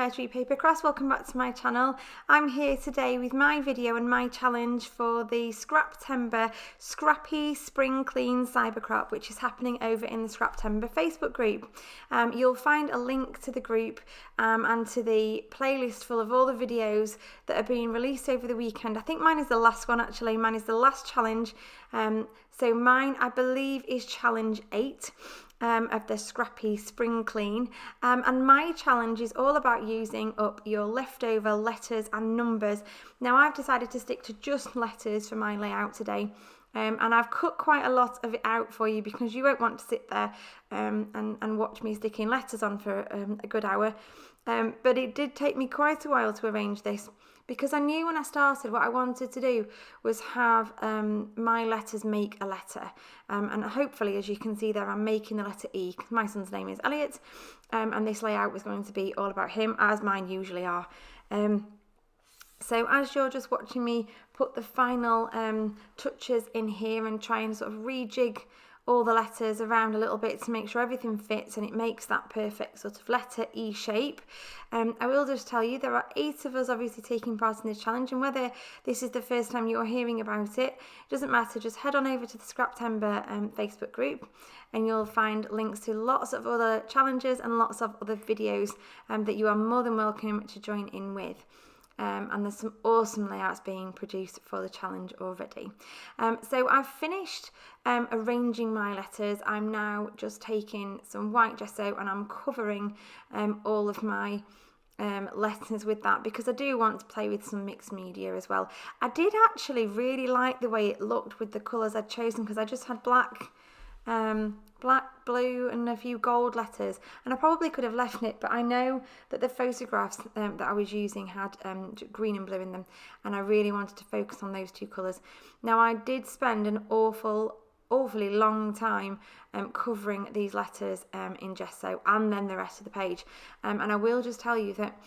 Pertwee Papercrafts, welcome back to my channel. I'm here today with my video and my challenge for the Scraptember Scrappy Spring Clean Cyber Crop, which is happening over in the Scraptember Facebook group. You'll find a link to the group and to the playlist full of all the videos that are being released over the weekend. I think mine is the last one actually, mine is the last challenge. So mine, I believe, is challenge 8. Of the Scrappy Spring Clean, and my challenge is all about using up your leftover letters and numbers. Now I've decided to stick to just letters for my layout today, and I've cut quite a lot of it out for you because you won't want to sit there and watch me sticking letters on for a good hour, but it did take me quite a while to arrange this, because I knew when I started what I wanted to do was have my letters make a letter. And hopefully, as you can see there, I'm making the letter E. My son's name is Elliot, and this layout was going to be all about him, as mine usually are. So as you're just watching me put the final touches in here and try and sort of rejig all the letters around a little bit to make sure everything fits and it makes that perfect sort of letter E shape. I will just tell you there are 8 of us obviously taking part in this challenge, and whether this is the first time you're hearing about it, doesn't matter, just head on over to the Scraptember Facebook group and you'll find links to lots of other challenges and lots of other videos that you are more than welcome to join in with. And there's some awesome layouts being produced for the challenge already. So I've finished arranging my letters. I'm now just taking some white gesso and I'm covering all of my letters with that, because I do want to play with some mixed media as well. I did actually really like the way it looked with the colours I'd chosen, because I just had black, blue and a few gold letters, and I probably could have left it, but I know that the photographs that I was using had green and blue in them, and I really wanted to focus on those 2 colours. Now I did spend an awfully long time covering these letters in gesso and then the rest of the page, and I will just tell you that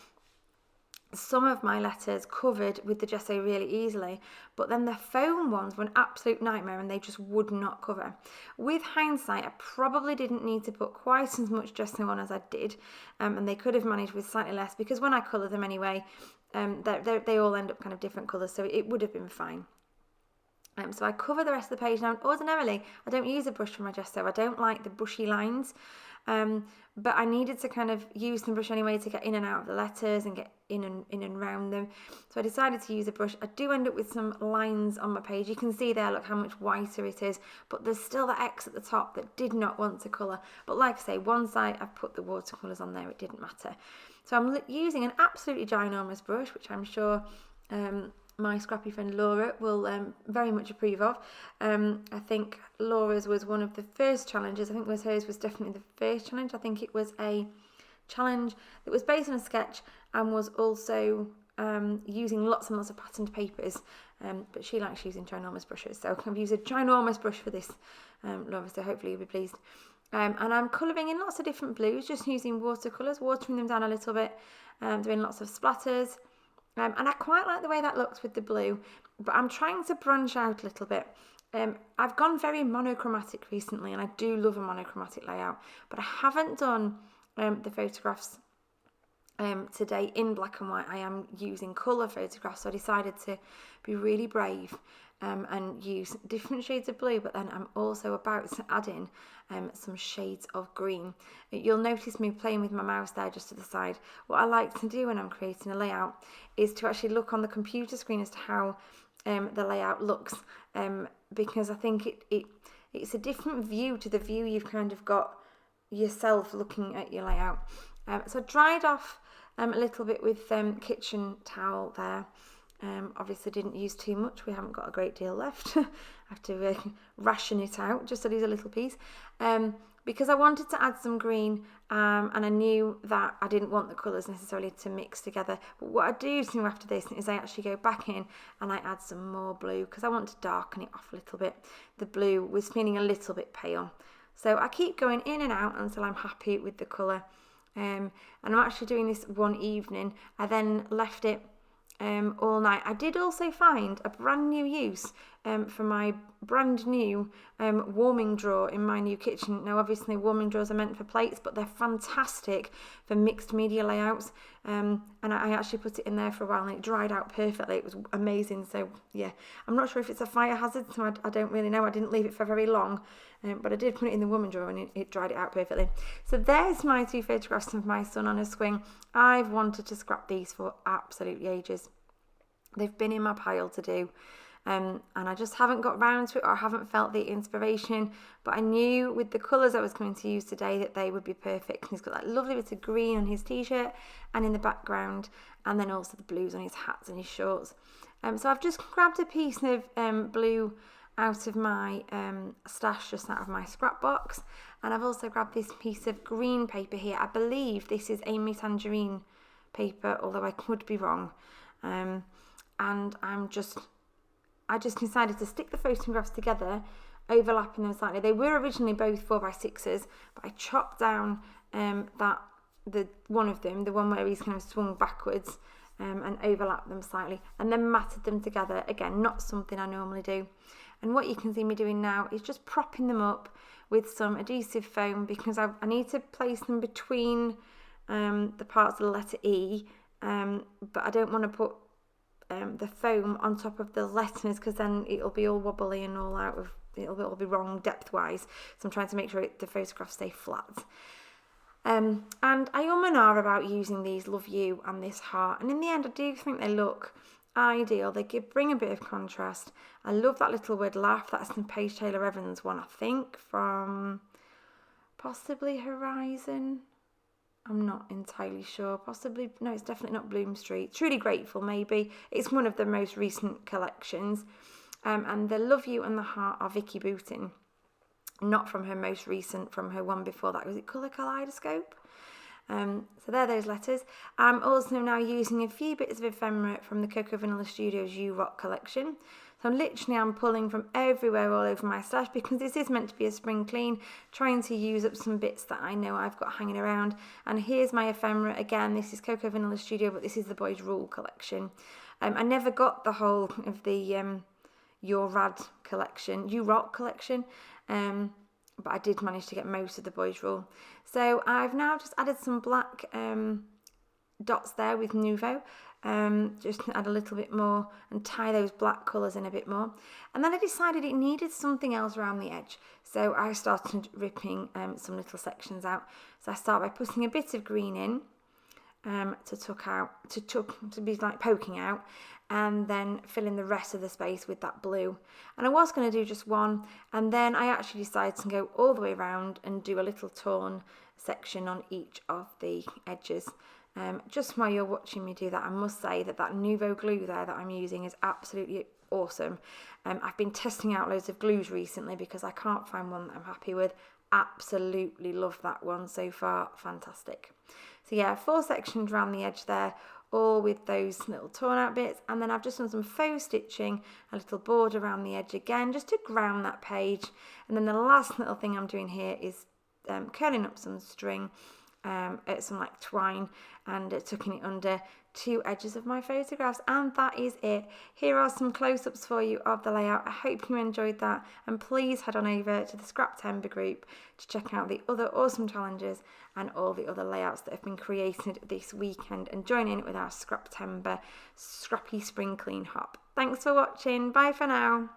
some of my letters covered with the gesso really easily, but then the foam ones were an absolute nightmare and they just would not cover. With hindsight, I probably didn't need to put quite as much gesso on as I did, and they could have managed with slightly less, because when I colour them anyway, they all end up kind of different colours, so it would have been fine. So I cover the rest of the page. Now, ordinarily, I don't use a brush for my gesso. I don't like the bushy lines, but I needed to kind of use the brush anyway to get in and out of the letters and get in and round them. So I decided to use a brush. I do end up with some lines on my page. You can see there, look how much whiter it is, but there's still the X at the top that did not want to colour. But like I say, once I've put the watercolours on there, it didn't matter. So I'm using an absolutely ginormous brush, which I'm sure my scrappy friend Laura will very much approve of. I think Laura's was one of the first challenges. I think hers was definitely the first challenge. I think it was a challenge that was based on a sketch and was also using lots and lots of patterned papers, but she likes using ginormous brushes, so I've used a ginormous brush for this, Laura, so hopefully you'll be pleased. And I'm colouring in lots of different blues, just using watercolours, watering them down a little bit, doing lots of splatters. And I quite like the way that looks with the blue, but I'm trying to branch out a little bit. I've gone very monochromatic recently, and I do love a monochromatic layout, but I haven't done the photographs today in black and white. I am using colour photographs, so I decided to be really brave and use different shades of blue, but then I'm also about to add in some shades of green. You'll notice me playing with my mouse there just to the side. What I like to do when I'm creating a layout is to actually look on the computer screen as to how the layout looks, because I think it's a different view to the view you've kind of got yourself looking at your layout. So I dried off a little bit with kitchen towel there. Obviously didn't use too much, we haven't got a great deal left. I have to ration it out just to lose a little piece, because I wanted to add some green, and I knew that I didn't want the colours necessarily to mix together. But what I do after this is I actually go back in and I add some more blue, because I want to darken it off a little bit. The blue was feeling a little bit pale, so I keep going in and out until I'm happy with the colour. And I'm actually doing this one evening. I then left it all night. I did also find a brand new use for my brand new warming drawer in my new kitchen. Now obviously warming drawers are meant for plates, but they're fantastic for mixed media layouts, and I actually put it in there for a while and it dried out perfectly. It was amazing. So yeah, I'm not sure if it's a fire hazard, so I don't really know. I didn't leave it for very long, but I did put it in the warming drawer and it dried it out perfectly. So there's my 2 photographs of my son on a swing. I've wanted to scrap these for absolutely ages. They've been in my pile to do, and I just haven't got round to it, or I haven't felt the inspiration, but I knew with the colours I was going to use today that they would be perfect. He's got that lovely bit of green on his t-shirt and in the background, and then also the blues on his hats and his shorts. So I've just grabbed a piece of blue out of my stash, just out of my scrap box, and I've also grabbed this piece of green paper here. I believe this is Amy Tangerine paper, although I could be wrong. And I just decided to stick the photographs together, overlapping them slightly. They were originally both 4x6s, but I chopped down the one of them, the one where he's kind of swung backwards, and overlapped them slightly, and then matted them together. Again, not something I normally do. And what you can see me doing now is just propping them up with some adhesive foam, because I need to place them between the parts of the letter E, but I don't want to put the foam on top of the letters, because then it'll be all wobbly and all out of, it'll all be wrong depth wise. So I'm trying to make sure the photographs stay flat. And I and ah about using these Love You and this heart, and in the end I do think they look ideal. They bring a bit of contrast. I love that little word laugh. That's the Paige Taylor Evans one, I think, from possibly Horizon. I'm not entirely sure. Possibly, no, it's definitely not Bloom Street. Truly Grateful, maybe. It's one of the most recent collections. And the Love You and the Heart are Vicky Bootin. Not from her most recent, from her one before that. Was it Colour Kaleidoscope? So there are those letters. I'm also now using a few bits of ephemera from the Coco Vanilla Studios You Rock collection. So I'm pulling from everywhere all over my stash, because this is meant to be a spring clean, trying to use up some bits that I know I've got hanging around. And here's my ephemera. Again, this is Coco Vanilla Studio, but this is the Boys Rule collection. I never got the whole of the Your Rad collection, You Rock collection, but I did manage to get most of the Boys Rule. So I've now just added some black dots there with Nuvo, just to add a little bit more and tie those black colours in a bit more. And then I decided it needed something else around the edge, so I started ripping some little sections out. So I start by putting a bit of green in to be like poking out, and then fill in the rest of the space with that blue. And I was going to do just one, and then I actually decided to go all the way around and do a little torn section on each of the edges. Just while you're watching me do that, I must say that Nuvo glue there that I'm using is absolutely awesome. I've been testing out loads of glues recently because I can't find one that I'm happy with. Absolutely love that one so far, fantastic. So yeah, 4 sections around the edge there, all with those little torn out bits, and then I've just done some faux stitching, a little border around the edge again, just to ground that page. And then the last little thing I'm doing here is curling up some string, some like twine, and tucking it under 2 edges of my photographs, and that is it. Here are some close-ups for you of the layout. I hope you enjoyed that, and please head on over to the Scraptember group to check out the other awesome challenges and all the other layouts that have been created this weekend, and join in with our Scraptember Scrappy Spring Clean Hop. Thanks for watching. Bye for now.